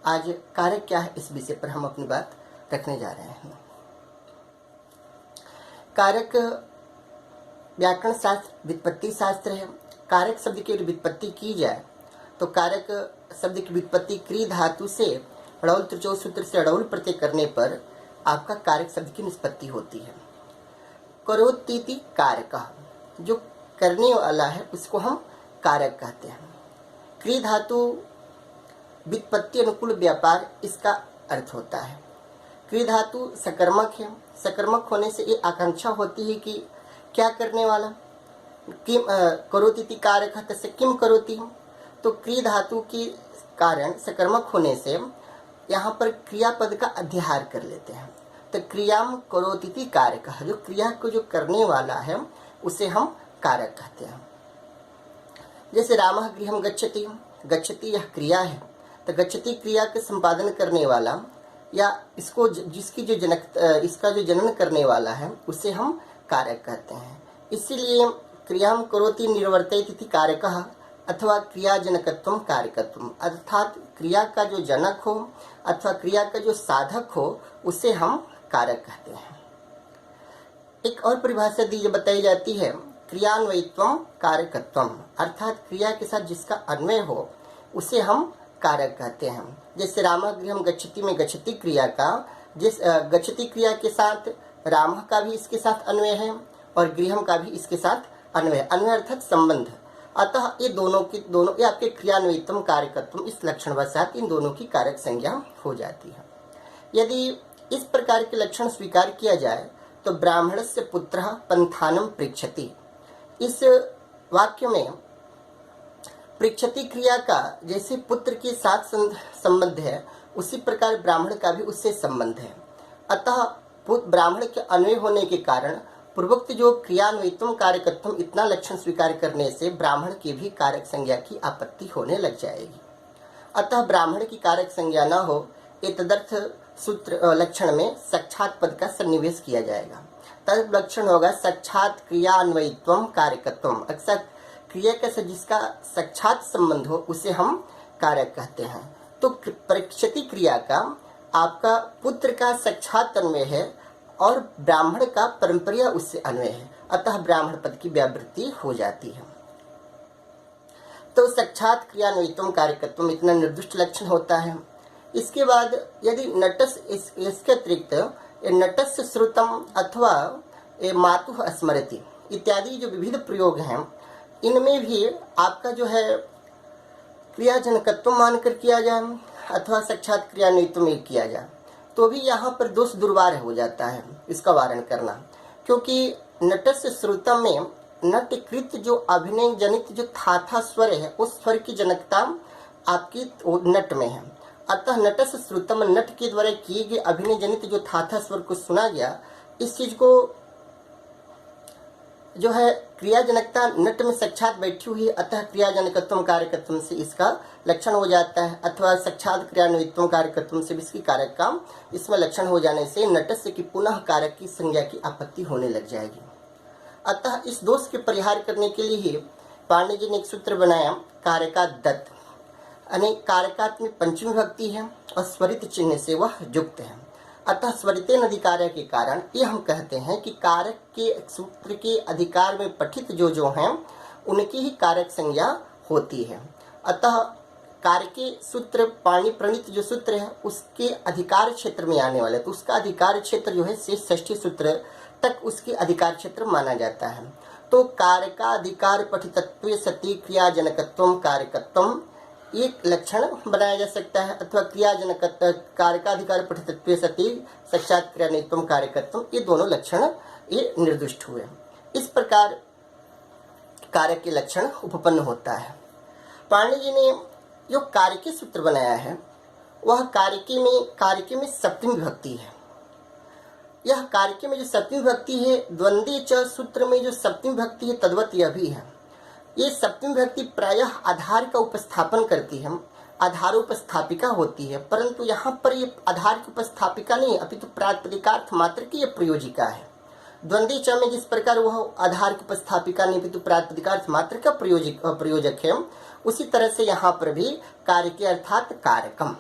आज कारक क्या है इस विषय पर हम अपनी बात रखने जा रहे हैं। कारक व्याकरण शास्त्र व्युत्पत्ति शास्त्र है। कारक शब्द की व्युत्पत्ति की जाए तो कारक शब्द की व्युत्पत्ति क्री धातु से ड़ौल त्रिचौ सूत्र से ड़ौल प्रत्यय करने पर आपका कारक शब्द की निष्पत्ति होती है। करोतीति कारकः, जो करने वाला है उसको हम कारक कहते हैं। क्री धातु व्युत्पत्ति अनुकूल व्यापार इसका अर्थ होता है। क्री धातु सकर्मक है। सकर्मक होने से ये आकांक्षा होती है कि क्या करने वाला, किम करोतीति कारकः तस्य किम करोति। तो क्री धातु के कारण सकर्मक होने से यहाँ पर क्रियापद का अध्याहार कर लेते हैं। तो क्रियाम करोतीति कारकः, जो क्रिया को जो करने वाला है उसे हम कारक कहते हैं। जैसे रामः गृहं गच्छति, गच्छति यह क्रिया है, तो गच्छति क्रिया के संपादन करने वाला या इसको जिसकी जो इसका जो जनन करने वाला है उसे हम कारक कहते हैं। इसीलिए क्रियाम करोति निर्वर्तयति कारकः अथवा क्रियाजनकत्वम कारकत्वम, अर्थात क्रिया का जो जनक हो अथवा क्रिया का जो साधक हो उसे हम कारक कहते हैं। एक और परिभाषा दी बताई जाती है क्रियान्वयित्वम कारकत्वम, अर्थात क्रिया के साथ जिसका अन्वय हो उसे हम कारक कहते हैं। जैसे रामः गृहं गच्छति में गच्छति क्रिया का गच्छति क्रिया के साथ रामः का भी इसके साथ अन्वय है और गृहं का भी इसके साथ अन्वय अर्थात संबंध। अतः ये दोनों ये आपके क्रियान्वयित्वम कारकत्वम इस लक्षणवशात इन दोनों की कारक संज्ञा हो जाती है। यदि इस प्रकार के लक्षण स्वीकार किया जाए तो ब्राह्मणस्य पुत्रः पंथानम पृच्छति, इस वाक्य में पृच्छति क्रिया का जैसे पुत्र के साथ संबंध है उसी प्रकार ब्राह्मण का भी उससे संबंध है। अतः ब्राह्मण के अन्वय होने के कारण पूर्वोक्त जो क्रियान्वयित्वम कारकत्वम इतना लक्षण स्वीकार करने से ब्राह्मण की भी कारक संज्ञा की आपत्ति होने लग जाएगी। अतः ब्राह्मण की कारक संज्ञा न हो एतदर्थ सूत्र लक्षण में साक्षात पद का सन्निवेश किया जाएगा। तद लक्षण होगा साक्षात क्रियान्वयित्वम कारकत्वम, अक्सर क्रिया के साथ जिसका साक्षात संबंध हो उसे हम कारक कहते हैं। तो परीक्षति क्रिया का आपका पुत्र का साक्षात अन्वय है और ब्राह्मण का परंपरा उससे अन्वय है, अतः ब्राह्मण पद की व्यावृत्ति हो जाती है। तो साक्षात क्रियान्वयित्वम कारकत्वम इतना निर्दिष्ट लक्षण होता है। इसके बाद यदि नटस इसके अतिरिक्त नटस्य श्रुतम अथवा मातुः स्मरति इत्यादि जो विविध प्रयोग हैं इनमें भी आपका जो है क्रियाजनकत्व मानकर किया जाए अथवा साक्षात क्रियान्वयित्व में किया जाए तो भी यहाँ पर दोष दुर्वार हो जाता है इसका वारण करना, क्योंकि नटस्य श्रुतम में नटकृत जो अभिनय जनित जो था स्वर है उस स्वर की जनकता आपकी नट में है। अतः नटस्य श्रुतम नट के द्वारा किए गए अभिनय जनित जो था स्वर को सुना गया, इस चीज को जो है क्रियाजनकता नट में साक्षात बैठी हुई है, अतः क्रियाजनकत्वम कारकत्वम से इसका लक्षण हो जाता है अथवा साक्षात क्रियान्वयित्वम कारकत्वम से भी इसकी कारक का इसमें लक्षण हो जाने से नटस्य की पुनः कारक की संज्ञा की आपत्ति होने लग जाएगी। अतः इस दोष के परिहार करने के लिए ही पाणिनि जी ने एक सूत्र बनाया कारकादत्त, यानी कारकात में पंचमी विभक्ति है और स्वरित चिन्ह से वह युक्त है। अतः स्वरितेन अधिकार के कारण ये हम कहते हैं कि कारक के सूत्र के अधिकार में पठित जो हैं उनकी ही कारक संज्ञा होती है। अतः कारके सूत्र पाणि प्रणीत जो सूत्र है उसके अधिकार क्षेत्र में आने वाले, तो उसका अधिकार क्षेत्र जो है शेष षष्ठी सूत्र तक उसके अधिकार क्षेत्र माना जाता है। तो कारकाधिकार पठितत्व सती क्रियाजनकत्वम कारकत्वम एक लक्षण बनाया जा सकता है अथवा क्रियाजनक कारकाधिकार पठितत्व सती साक्षात क्रियान्वयित्वम कारकत्वम, ये दोनों लक्षण ये निर्दिष्ट हुए। इस प्रकार कारक के लक्षण उपपन्न होता है। पाणिनि जी ने जो कारकी सूत्र बनाया है वह कारकी में सप्तमी विभक्ति है। यह कारकी में जो सप्तमी विभक्ति है द्वंद्वी च सूत्र में जो सप्तमी विभक्ति है तद्वत यह भी है। ये सप्तमी विभक्ति प्रायः आधार का उपस्थापन करती है, आधारोपस्थापिका होती है, परंतु यहाँ पर ये आधार की उपस्थापिका नहीं अपितु प्रातिपदिकार्थ मात्र की यह प्रयोजिका है। द्वंद्वी च में जिस प्रकार वह आधार की उपस्थापिका नहीं अपितु प्रातिपदिकार्थ मात्र का प्रयोजक है, उसी तरह से यहाँ पर भी कारके अर्थात कारकम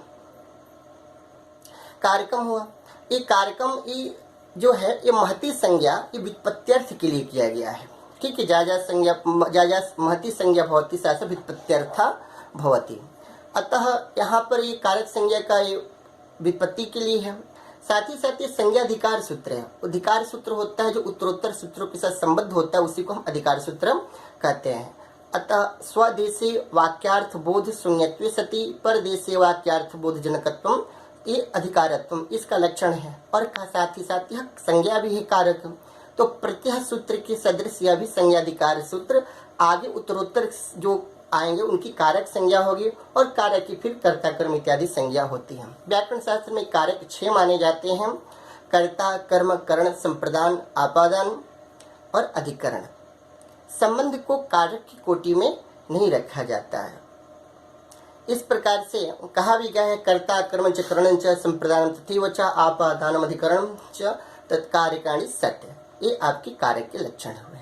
कार्यक्रम हुआ। ये कार्यक्रम ये जो है ये महती संज्ञा ये व्युत्पत्त्यर्थ के लिए किया गया है। ठीक है, जाजा संज्ञा जाजा महती संज्ञा भवती सा व्युत्पत्त्यर्था भवती। अतः यहाँ पर ये कारक संज्ञा का ये व्युत्पत्ति के लिए है। साथ ही साथ ये संज्ञाधिकार सूत्र है। अधिकार सूत्र होता है जो उत्तरोत्तर सूत्रों के साथ संबद्ध होता है, उसी को हम अधिकार सूत्र कहते हैं। अतः स्वदेशे वाक्यार्थ बोध शून्यत्वे सति परदेशे वाक्यार्थ बोध जनकत्वम ये अधिकारत्वम इसका लक्षण है। और साथ ही साथ यह संज्ञा भी है कारक। तो प्रत्यय सूत्र के सदृश यह भी संज्ञाधिकार सूत्र आगे उत्तरोत्तर जो आएंगे उनकी कारक संज्ञा होगी और कारक की फिर कर्ता कर्म इत्यादि संज्ञा होती है। व्याकरण शास्त्र में कारक 6 माने जाते हैं: कर्ता, कर्म, करण, संप्रदान, आपादान और अधिकरण। संबंध को कारक की कोटि में नहीं रखा जाता है। इस प्रकार से कहा भी गया है कर्ता कर्म च करणं च संप्रदानं तथैव च आपादानम् अधिकरणं च तत्कारकाणि षट्। ये आपके कारक के लक्षण हुए।